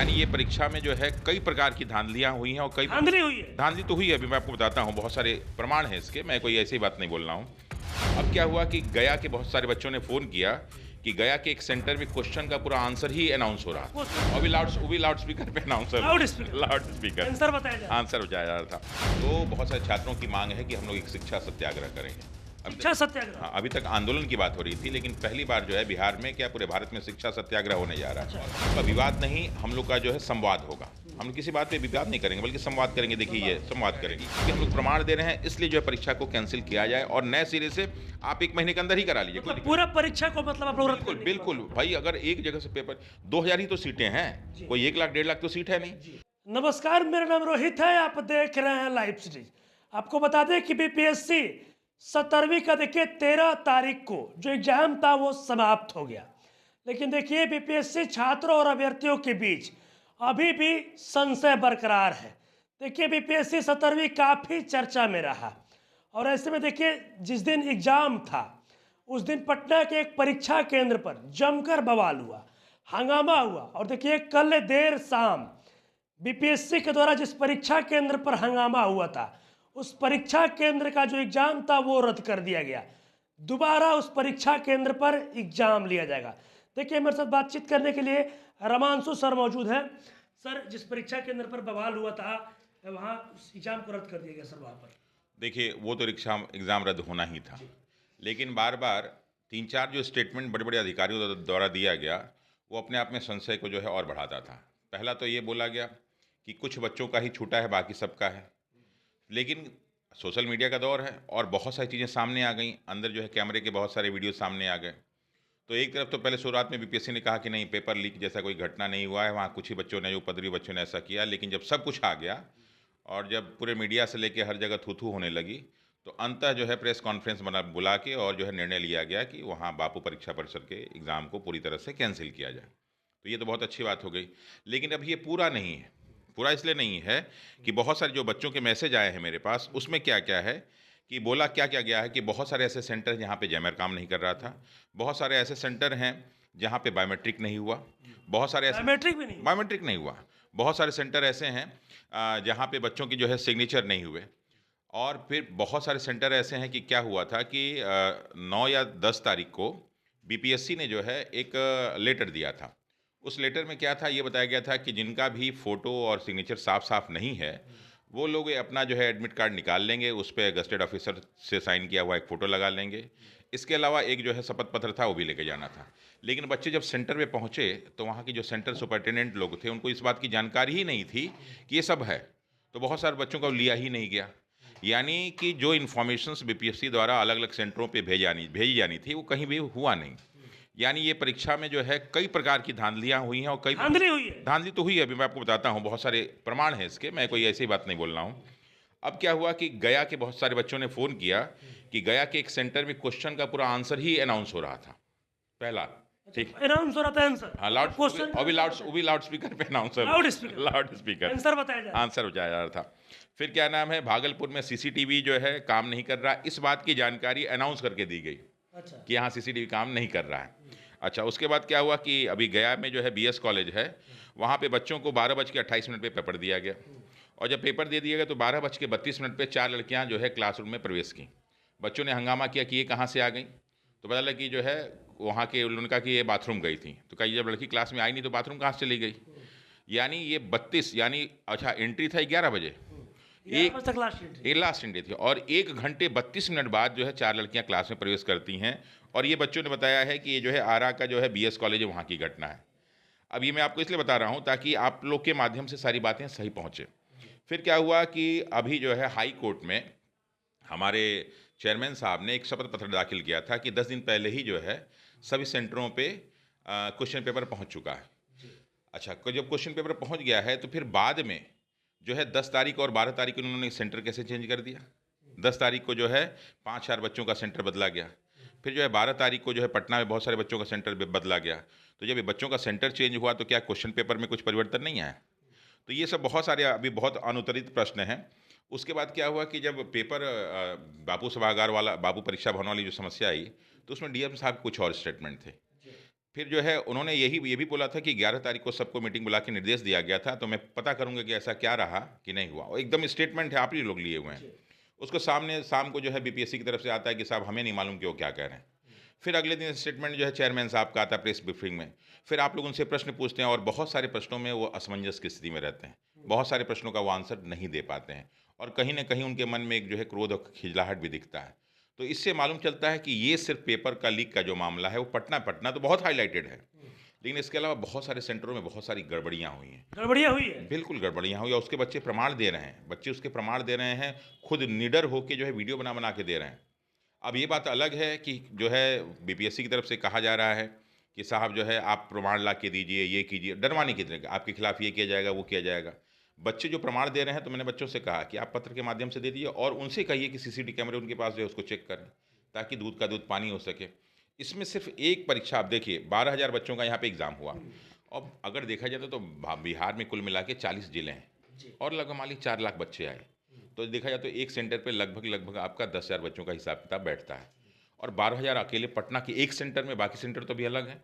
यानी ये परीक्षा में जो है कई प्रकार की धांधलियाँ हुई हैं और कई धांधली हुई है। धांधली तो हुई है, अभी मैं आपको बताता हूँ, बहुत सारे प्रमाण हैं इसके, मैं कोई ऐसी बात नहीं बोल रहा हूँ। अब क्या हुआ कि गया के बहुत सारे बच्चों ने फ़ोन किया कि गया के एक सेंटर में क्वेश्चन का पूरा आंसर ही अनाउंस हो रहा था। क्वेश्चन वो भी लाउड स्पीकर पे अनाउंसर लाउड स्पीकर आंसर बताया जाए। आंसर बताया जा रहा था। तो बहुत सारे छात्रों की मांग है कि हम लोग एक शिक्षा सत्याग्रह करेंगे। शिक्षा सत्याग्रह। हाँ, अभी तक आंदोलन की बात हो रही थी, लेकिन पहली बार जो है बिहार में क्या पूरे भारत में शिक्षा सत्याग्रह होने जा रहा है। उसका विवाद नहीं, हम लोग का जो है संवाद होगा। हम लोग किसी बात पे विवाद नहीं करेंगे, बल्कि संवाद करेंगे। देखिए, ये संवाद करेंगे कि हम लोग प्रमाण दे रहे हैं, इसलिए जो है परीक्षा को कैंसिल किया जाए और नए सिरे से आप 1 महीने के अंदर ही करा लीजिए। मतलब पूरा परीक्षा को मतलब आप लोग रद्द बिल्कुल, करने की बिल्कुल भाई, अगर एक जगह से पेपर 2000 ही तो सीटें हैं, कोई 1 लाख 1.5 लाख तो सीट है नहीं। बात। नमस्कार, मेरा नाम रोहित है, आप देख रहे हैं लाइव सीरीज। आपको बता दें कि बीपीएससी 17वीं का देखिए 13 तारीख को जो एग्जाम था वो समाप्त हो गया। लेकिन देखिए बीपीएससी छात्रों और अभ्यर्थियों के बीच अभी भी संशय बरकरार है। देखिए बीपीएससी 17वीं काफ़ी चर्चा में रहा और ऐसे में देखिए जिस दिन एग्जाम था उस दिन पटना के एक परीक्षा केंद्र पर जमकर बवाल हुआ, हंगामा हुआ। और देखिए कल देर शाम बीपीएससी के द्वारा जिस परीक्षा केंद्र पर हंगामा हुआ था उस परीक्षा केंद्र का जो एग्जाम था वो रद्द कर दिया गया। दोबारा उस परीक्षा केंद्र पर एग्जाम लिया जाएगा। देखिए मेरे साथ बातचीत करने के लिए रमांशु सर मौजूद हैं। सर, जिस परीक्षा केंद्र पर बवाल हुआ था वहाँ उस एग्जाम को रद्द कर दिया गया सर वहाँ पर। देखिए, वो तो एग्ज़ाम रद्द होना ही था, लेकिन बार-बार 3-4 जो स्टेटमेंट बड़े-बड़े अधिकारियों द्वारा दिया गया, वो अपने आप में संशय को जो है और बढ़ाता था। पहला तो ये बोला गया कि कुछ बच्चों का ही छूटा है, बाकी सबका है। लेकिन सोशल मीडिया का दौर है और बहुत सारी चीज़ें सामने आ गईं, अंदर जो है कैमरे के बहुत सारे वीडियो सामने आ गए। तो एक तरफ तो पहले शुरुआत में बीपीएससी ने कहा कि नहीं, पेपर लीक जैसा कोई घटना नहीं हुआ है, वहाँ कुछ ही बच्चों ने, उपद्रवी बच्चों ने ऐसा किया। लेकिन जब सब कुछ आ गया और जब पूरे मीडिया से लेके हर जगह थू-थू होने लगी, तो अंततः जो है प्रेस कॉन्फ्रेंस बुला के और जो है निर्णय लिया गया कि वहाँ बापू परीक्षा परिषद के एग्ज़ाम को पूरी तरह से कैंसिल किया जाए। तो ये तो बहुत अच्छी बात हो गई। लेकिन अब ये पूरा नहीं है। पूरा इसलिए नहीं है कि बहुत सारे जो बच्चों के मैसेज आए हैं मेरे पास, उसमें क्या-क्या है कि बोला क्या-क्या गया है कि बहुत सारे ऐसे सेंटर हैं जहाँ पे जैमर काम नहीं कर रहा था। बहुत सारे ऐसे सेंटर हैं जहाँ पे बायोमेट्रिक नहीं हुआ। बहुत सारे ऐसे बायोमेट्रिक भी नहीं। बायोमेट्रिक नहीं हुआ। बहुत सारे सेंटर ऐसे हैं जहाँ पे बच्चों की जो है सिग्नेचर नहीं हुए। और फिर बहुत सारे सेंटर ऐसे हैं कि क्या हुआ था कि 9 या 10 तारीख को बीपीएससी ने जो है एक लेटर दिया था। उस लेटर में क्या था, ये बताया गया था कि जिनका भी फ़ोटो और सिग्नेचर साफ-साफ नहीं है, वो लोग अपना जो है एडमिट कार्ड निकाल लेंगे, उस पे गज़टेड ऑफ़िसर से साइन किया हुआ एक फ़ोटो लगा लेंगे। इसके अलावा एक जो है शपथ पत्र था, वो भी लेके जाना था। लेकिन बच्चे जब सेंटर पे पहुँचे, तो वहाँ के जो सेंटर सुपरिटेंडेंट लोग थे, उनको इस बात की जानकारी ही नहीं थी कि ये सब है। तो बहुत सारे बच्चों को लिया ही नहीं गया। यानी कि जो इन्फॉर्मेशंस बीपीएससी द्वारा अलग-अलग सेंटरों पे भेजी जानी थी, वो कहीं भी हुआ नहीं। यानी ये परीक्षा में जो है कई प्रकार की धांधलियाँ हुई हैं और कई धांधली हुई है। धांधली तो हुई है, अभी मैं आपको बताता हूँ, बहुत सारे प्रमाण हैं इसके, मैं कोई ऐसी बात नहीं बोल रहा हूँ। अब क्या हुआ कि गया के बहुत सारे बच्चों ने फ़ोन किया कि गया के एक सेंटर में क्वेश्चन का पूरा आंसर ही अनाउंस हो रहा था, पहला, ठीक। अनाउंस हो रहा था आंसर। हाँ, लाउड क्वेश्चन वो भी लाउड स्पीकर पे अनाउंसर लाउड स्पीकर आंसर बताया जाए। आंसर बताया जा रहा था। फिर क्या नाम है, भागलपुर में सीसीटीवी जो है काम नहीं कर रहा, इस बात की जानकारी अनाउंस करके दी गई अच्छा। कि यहाँ सीसीटीवी काम नहीं कर रहा है। अच्छा, उसके बाद क्या हुआ कि अभी गया में जो है बीएस कॉलेज है, वहाँ पे बच्चों को 12:28 पे पेपर दिया गया और जब पेपर दे दिया गया तो 12:32 पे 4 लड़कियाँ जो है क्लासरूम में प्रवेश की। बच्चों ने हंगामा किया कि ये कहाँ से आ गई, तो पता लगा कि जो है वहाँ के उन्होंने कहा कि ये बाथरूम गई थी। तो कहा, जब लड़की क्लास में आई नहीं तो बाथरूम कहाँ से चली गई। यानी ये 32, यानी अच्छा एंट्री था 11 बजे, एक लास्ट एंट्री थी और 1 घंटे 32 मिनट बाद जो है 4 लड़कियां क्लास में प्रवेश करती हैं। और ये बच्चों ने बताया है कि ये जो है आरा का जो है बीएस कॉलेज है, वहाँ की घटना है। अब ये मैं आपको इसलिए बता रहा हूँ ताकि आप लोग के माध्यम से सारी बातें सही पहुँचे। फिर क्या हुआ कि अभी जो है हाई कोर्ट में हमारे चेयरमैन साहब ने एक शपथ पत्र दाखिल किया था कि 10 दिन पहले ही जो है सभी सेंटरों पे क्वेश्चन पेपर पहुंच चुका है। अच्छा, जब क्वेश्चन पेपर पहुंच गया है तो फिर बाद में जो है 10 तारीख और 12 तारीख को उन्होंने सेंटर कैसे चेंज कर दिया। 10 तारीख को जो है 5-4 बच्चों का सेंटर बदला गया। फिर जो है 12 तारीख को जो है पटना में बहुत सारे बच्चों का सेंटर बदला गया। तो जब ये बच्चों का सेंटर चेंज हुआ तो क्या क्वेश्चन पेपर में कुछ परिवर्तन नहीं आया। तो ये सब बहुत सारे अभी बहुत अनुत्तरित प्रश्न हैं। उसके बाद क्या हुआ कि जब पेपर बापू सभागार वाला, बापू परीक्षा भवन वाली जो समस्या आई, तो उसमें डीएम साहब कुछ और स्टेटमेंट थे। फिर जो है उन्होंने ये भी बोला था कि 11 तारीख को सबको मीटिंग बुला के निर्देश दिया गया था, तो मैं पता करूँगा कि ऐसा क्या रहा कि नहीं हुआ। और एकदम स्टेटमेंट है, आप ही लोग लिए हुए हैं। जी। उसको सामने शाम को जो है बीपीएससी की तरफ से आता है कि साहब हमें नहीं मालूम कि वो क्या कह रहे हैं। फिर अगले दिन स्टेटमेंट जो है चेयरमैन साहब का आता है प्रेस ब्रीफिंग में। फिर आप लोग उनसे प्रश्न पूछते हैं और बहुत सारे प्रश्नों में वो असमंजस की स्थिति में रहते हैं। बहुत सारे प्रश्नों का वो आंसर नहीं दे पाते हैं और कहीं न कहीं उनके मन में एक जो है क्रोध और खिजलाहट भी दिखता है। तो इससे मालूम चलता है कि ये सिर्फ़ पेपर का लीक का जो मामला है वो पटना पटना तो बहुत हाइलाइटेड है। लेकिन इसके अलावा बहुत सारे सेंटरों में बहुत सारी गड़बड़ियाँ हुई हैं। गड़बड़ियाँ हुई है। बिल्कुल गड़बड़ियाँ हुई और उसके बच्चे प्रमाण दे रहे हैं। बच्चे उसके प्रमाण दे रहे हैं, खुद निडर होके जो है वीडियो बना-बना के दे रहे हैं। अब ये बात अलग है कि जो है बीपीएससी की तरफ से कहा जा रहा है कि साहब जो है आप प्रमाण ला के दीजिए, ये कीजिए, डरवाने की तरह आपके खिलाफ ये किया जाएगा, वो किया जाएगा। बच्चे जो प्रमाण दे रहे हैं तो मैंने बच्चों से कहा कि आप पत्र के माध्यम से दे दीजिए और उनसे कहिए कि सीसीटीवी कैमरे उनके पास जो है उसको चेक करें, ताकि दूध का दूध पानी हो सके। इसमें सिर्फ़ एक परीक्षा आप देखिए 12,000 बच्चों का यहाँ पे एग्ज़ाम हुआ। अब अगर देखा जाए तो बिहार में कुल मिला के 40 ज़िले हैं जी। और लगभग मान लीजिए 4 लाख बच्चे आए। तो देखा जाए तो एक सेंटर पे लगभग आपका 10,000 बच्चों का हिसाब-किताब बैठता है और 12,000 अकेले पटना के एक सेंटर में, बाकी सेंटर तो अभी अलग हैं।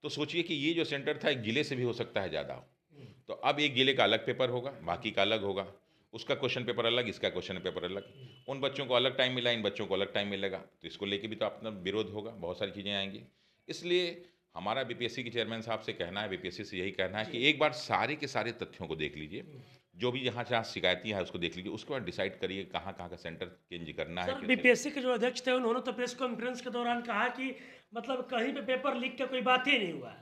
तो सोचिए कि ये जो सेंटर था एक ज़िले से भी हो सकता है ज़्यादा। तो अब एक ज़िले का अलग पेपर होगा, बाकी का अलग होगा। उसका क्वेश्चन पेपर अलग, इसका क्वेश्चन पेपर अलग। उन बच्चों को अलग टाइम मिला, इन बच्चों को अलग टाइम मिलेगा। तो इसको लेके भी तो अपना विरोध होगा, बहुत सारी चीज़ें आएँगी। इसलिए हमारा बीपीएससी के चेयरमैन साहब से कहना है, बीपीएससी से यही कहना है कि एक बार सारे के सारे तथ्यों को देख लीजिए। जो भी जहाँ-जहाँ शिकायतें हैं उसको देख लीजिए, उसके बाद डिसाइड करिए कहाँ-कहाँ का सेंटर चेंज करना है, सर कैसे। बीपीएससी के जो अध्यक्ष थे उन्होंने तो प्रेस कॉन्फ्रेंस के दौरान कहा कि मतलब कहीं पे पेपर लीक का कोई बात ही नहीं हुआ है।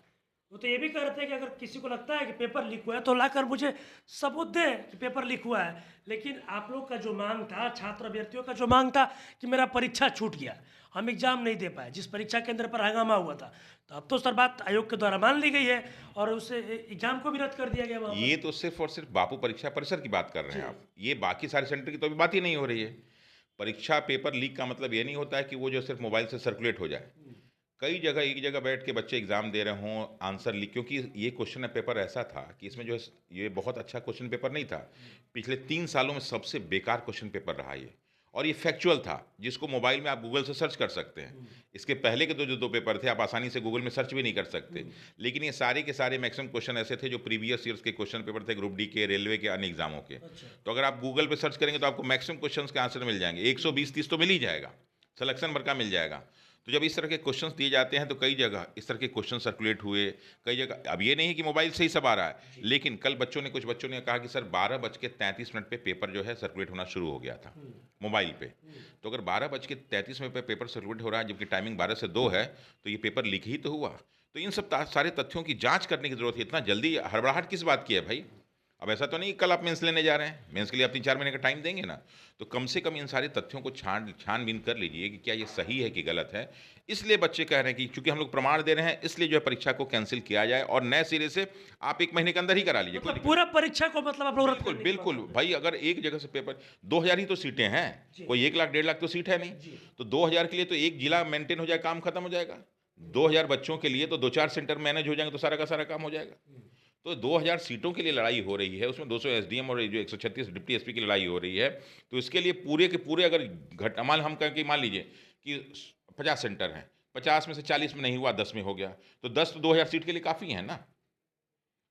वो तो ये भी कह रहे थे कि अगर किसी को लगता है कि पेपर लीक हुआ है तो लाकर मुझे सबूत दें कि पेपर लीक हुआ है। लेकिन आप लोग का जो मांग था, छात्र अभ्यर्थियों का जो मांग था कि मेरा परीक्षा छूट गया, हम एग्जाम नहीं दे पाए, जिस परीक्षा केंद्र पर हंगामा हुआ था, तो अब तो सर बात आयोग के द्वारा मान ली गई है और उसे एग्जाम को भी रद्द कर दिया गया वहाँ पर। ये तो सिर्फ़ और सिर्फ़ बापू परीक्षा परिसर की बात कर रहे हैं आप। ये बाकी सारे सेंटर की तो अभी बात ही नहीं हो रही है। परीक्षा पेपर लीक का मतलब ये नहीं होता है कि वो जो सिर्फ़ मोबाइल से सर्कुलेट हो जाए। कई जगह एक जगह बैठ के बच्चे एग्ज़ाम दे रहे हों, आंसर लीक, क्योंकि ये क्वेश्चन पेपर ऐसा था कि इसमें जो है ये बहुत अच्छा क्वेश्चन पेपर नहीं था। पिछले 3 सालों में सबसे बेकार क्वेश्चन पेपर रहा ये और ये फैक्चुअल था, जिसको मोबाइल में आप गूगल से सर्च कर सकते हैं। इसके पहले के जो 2 पेपर थे आप आसानी से गूगल में सर्च भी नहीं कर सकते। लेकिन ये सारे के सारे मैक्सिमम क्वेश्चन ऐसे थे जो प्रीवियस ईयर्स के क्वेश्चन पेपर थे, ग्रुप डी के, रेलवे के, अन्य एग्ज़ामों के। अच्छा। तो अगर आप गूगल पे सर्च करेंगे तो आपको मैक्सिमम क्वेश्चंस के आंसर मिल जाएँगे। 120-30 तो मिल ही जाएगा, सिलेक्शन भर का मिल जाएगा। तो जब इस तरह के क्वेश्चंस दिए जाते हैं तो कई जगह इस तरह के क्वेश्चन सर्कुलेट हुए, कई जगह अब ये नहीं है कि मोबाइल से ही सब आ रहा है, लेकिन कल कुछ बच्चों ने कहा कि सर 12:33 पे पेपर जो है सर्कुलेट होना शुरू हो गया था, मोबाइल पे। तो अगर 12:33 पे पेपर सर्कुलेट हो रहा है जबकि टाइमिंग 12 से 2 है, तो ये पेपर लीक ही तो हुआ। तो इन सब सारे तथ्यों की जाँच करने की ज़रूरत है, इतना जल्दी हड़बड़ाहट किस बात की है भाई? अब ऐसा तो नहीं कल आप मेंस लेने जा रहे हैं, मेंस के लिए आप 3-4 महीने का टाइम देंगे ना, तो कम से कम इन सारे तथ्यों को छानबीन कर लीजिए कि क्या ये सही है कि गलत है। इसलिए बच्चे कह रहे हैं कि चूँकि हम लोग प्रमाण दे रहे हैं, इसलिए जो है परीक्षा को कैंसल किया जाए और नए सिरे से आप 1 महीने के अंदर ही करा लीजिए, कोई मतलब दिक्कत पूरा परीक्षा को मतलब आप लोग रद्द बिल्कुल, करने की बिल्कुल। बात कर भाई अगर एक जगह से पेपर 2000 ही तो सीटें हैं, जी। कोई 1 लाख, 1.5 लाख तो सीट है नहीं। जी। तो 2000 के लिए तो एक जिला मेंटेन हो जाए, काम खत्म हो जाएगा। 2000 बच्चों के लिए तो 2-4 सेंटर मैनेज हो जाएँगे तो सारा का सारा काम हो जाएगा। तो 2000 सीटों के लिए लड़ाई हो रही है, उसमें 200 एसडीएम और ये जो 136 डिप्टी एसपी की लड़ाई हो रही है। तो इसके लिए पूरे के पूरे अगर मान हम कहें कि मान लीजिए कि 50 सेंटर हैं, 50 में से 40 में नहीं हुआ, 10 में हो गया, तो 10 तो 2000 सीट के लिए काफ़ी है ना।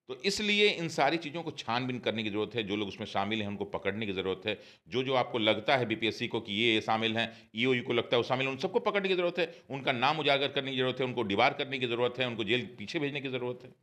तो इसलिए इन सारी चीज़ों को छानबीन करने की ज़रूरत है, जो लोग उसमें शामिल हैं उनको पकड़ने की ज़रूरत है। जो आपको लगता है बीपीएससी को कि ये शामिल हैं, ईओयू को लगता है वो शामिल हैं, उन सबको पकड़ने की ज़रूरत है, उनका नाम उजागर करने की ज़रूरत है, उनको डिबार करने की ज़रूरत है, उनको जेल पीछे भेजने की ज़रूरत है।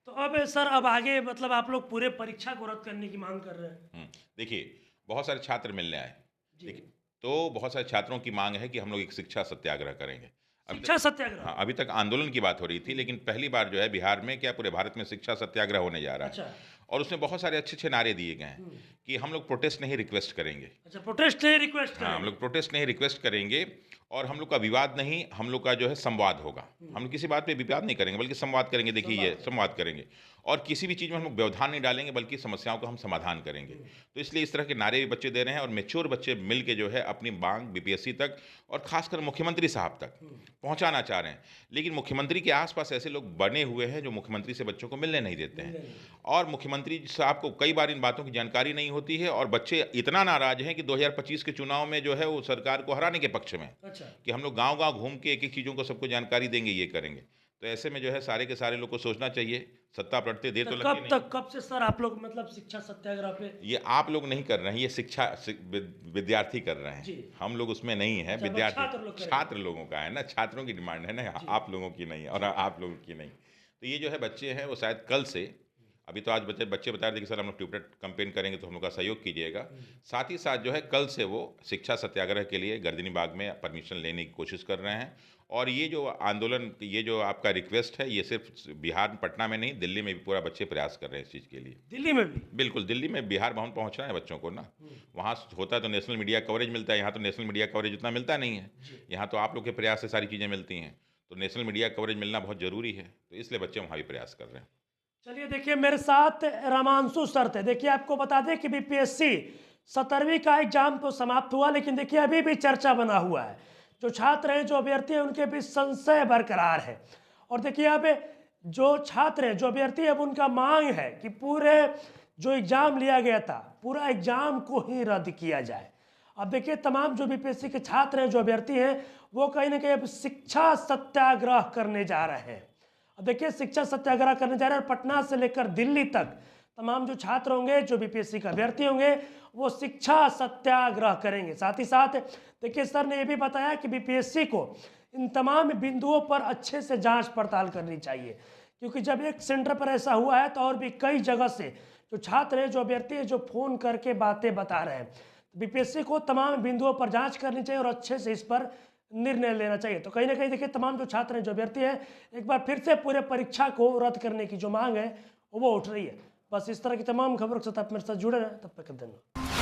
तो अब सर अब आगे मतलब आप लोग पूरे परीक्षा को रद्द करने की मांग कर रहे हैं। देखिए, बहुत सारे छात्र मिलने आए। जी। देखिए, तो बहुत सारे छात्रों की माँग है कि हम लोग एक शिक्षा सत्याग्रह करेंगे। अभी शिक्षा तक सत्याग्रह। हाँ, अभी तक आंदोलन की बात हो रही थी, लेकिन पहली बार जो है बिहार में क्या पूरे भारत में शिक्षा सत्याग्रह होने जा रहा है। अच्छा। और उसमें बहुत सारे अच्छे-अच्छे नारे दिए गए हैं कि हम लोग प्रोटेस्ट नहीं रिक्वेस्ट करेंगे। अच्छा, प्रोटेस्ट नहीं रिक्वेस्ट हाँ, हम करें। लोग प्रोटेस्ट नहीं रिक्वेस्ट करेंगे और हम लोग का विवाद नहीं, हम लोग का जो है संवाद होगा। हम लोग किसी बात पे विवाद नहीं करेंगे बल्कि संवाद करेंगे, देखिए ये संवाद करेंगे। और किसी भी चीज़ में हम लोग व्यवधान नहीं डालेंगे बल्कि समस्याओं का हम समाधान करेंगे। तो इसलिए इस तरह के नारे भी बच्चे दे रहे हैं और मैच्योर बच्चे मिल के जो है अपनी माँग बीपीएससी तक और ख़ासकर मुख्यमंत्री साहब तक पहुँचाना चाह रहे हैं। लेकिन मुख्यमंत्री के आस-पास ऐसे लोग बने हुए हैं जो मुख्यमंत्री से बच्चों को मिलने नहीं देते हैं। और मुख्यमंत्री साहब को कई बार इन बातों की जानकारी नहीं होती है और बच्चे इतना नाराज़ हैं कि 2025 के चुनाव में जो है वो सरकार को हराने के पक्ष में, अच्छा। कि हम लोग गाँव-गाँव घूम के एक-एक चीज़ों को सबको जानकारी देंगे, ये करेंगे। तो तो ऐसे में जो है सारे के सारे लोग को सोचना चाहिए, सत्ता पलटते देर तो तो लगती कब नहीं। तक, कब से सर आप लोग मतलब शिक्षा सत्याग्रह पे? ये आप लोग नहीं कर रहे हैं, ये विद्यार्थी कर रहे जी। हैं, हम लोग उसमें नहीं है। अच्छा, विद्यार्थी छात्र लोग करेंगे। छात्र लोगों का है ना, छात्रों की डिमांड है ना, आप लोगों की नहीं और आप लोगों की नहीं। तो ये जो है बच्चे हैं वो शायद कल से, अभी तो आज बच्चे बच्चे बता रहे थे कि सर हम लोग ट्यूबलेट कैंपेन करेंगे तो हम लोग का सहयोग कीजिएगा। साथ ही साथ जो है कल से वो शिक्षा सत्याग्रह के लिए गर्दनी बाग में परमिशन लेने की कोशिश कर रहे हैं। और ये जो आंदोलन, ये जो आपका रिक्वेस्ट है, ये सिर्फ बिहार पटना में नहीं, दिल्ली में भी पूरा बच्चे प्रयास कर रहे हैं इस चीज़ के लिए। दिल्ली में भी? बिल्कुल, दिल्ली में बिहार भवन पहुँचना है बच्चों को ना। वहाँ होता है तो नेशनल मीडिया कवरेज मिलता है, यहाँ तो नेशनल मीडिया कवरेज उतना मिलता नहीं है। यहाँ तो आप लोग के प्रयास से सारी चीज़ें मिलती हैं, तो नेशनल मीडिया कवरेज मिलना बहुत ज़रूरी है, तो इसलिए बच्चे वहाँ भी प्रयास कर रहे हैं। चलिए देखिए, मेरे साथ रामांशु सर थे। देखिए आपको बता दें कि बीपीएससी 17वीं का एग्जाम तो समाप्त हुआ, लेकिन देखिए अभी भी चर्चा बना हुआ है। जो छात्र हैं, जो अभ्यर्थी हैं, उनके बीच संशय बरकरार है। और देखिए अब जो छात्र हैं, जो अभ्यर्थी हैं, उनका मांग है कि पूरे जो एग्जाम लिया गया था, पूरा एग्जाम को ही रद्द किया जाए। अब देखिए तमाम जो बीपीएससी के छात्र हैं, जो अभ्यर्थी हैं, वो कहीं ना कहीं अब शिक्षा सत्याग्रह करने जा रहे हैं। अब देखिए शिक्षा सत्याग्रह करने जा रहे हैं और पटना से लेकर दिल्ली तक तमाम जो छात्र होंगे, जो बीपीएससी के अभ्यर्थी होंगे, वो शिक्षा सत्याग्रह करेंगे। साथ ही साथ देखिए सर ने ये भी बताया कि बीपीएससी को इन तमाम बिंदुओं पर अच्छे से जांच पड़ताल करनी चाहिए, क्योंकि जब एक सेंटर पर ऐसा हुआ है तो और भी कई जगह से जो छात्र हैं, जो अभ्यर्थी हैं, जो फ़ोन करके बातें बता रहे हैं। बीपीएससी को तमाम बिंदुओं पर जाँच करनी चाहिए और अच्छे से इस पर निर्णय लेना चाहिए। तो कहीं ना कहीं देखिए तमाम जो छात्र हैं, जो अभ्यर्थी हैं, एक बार फिर से पूरे परीक्षा को रद्द करने की जो मांग है वो उठ रही है। बस इस तरह की तमाम खबरों के साथ आप मेरे साथ जुड़े रहें। तब तक धन्यवाद।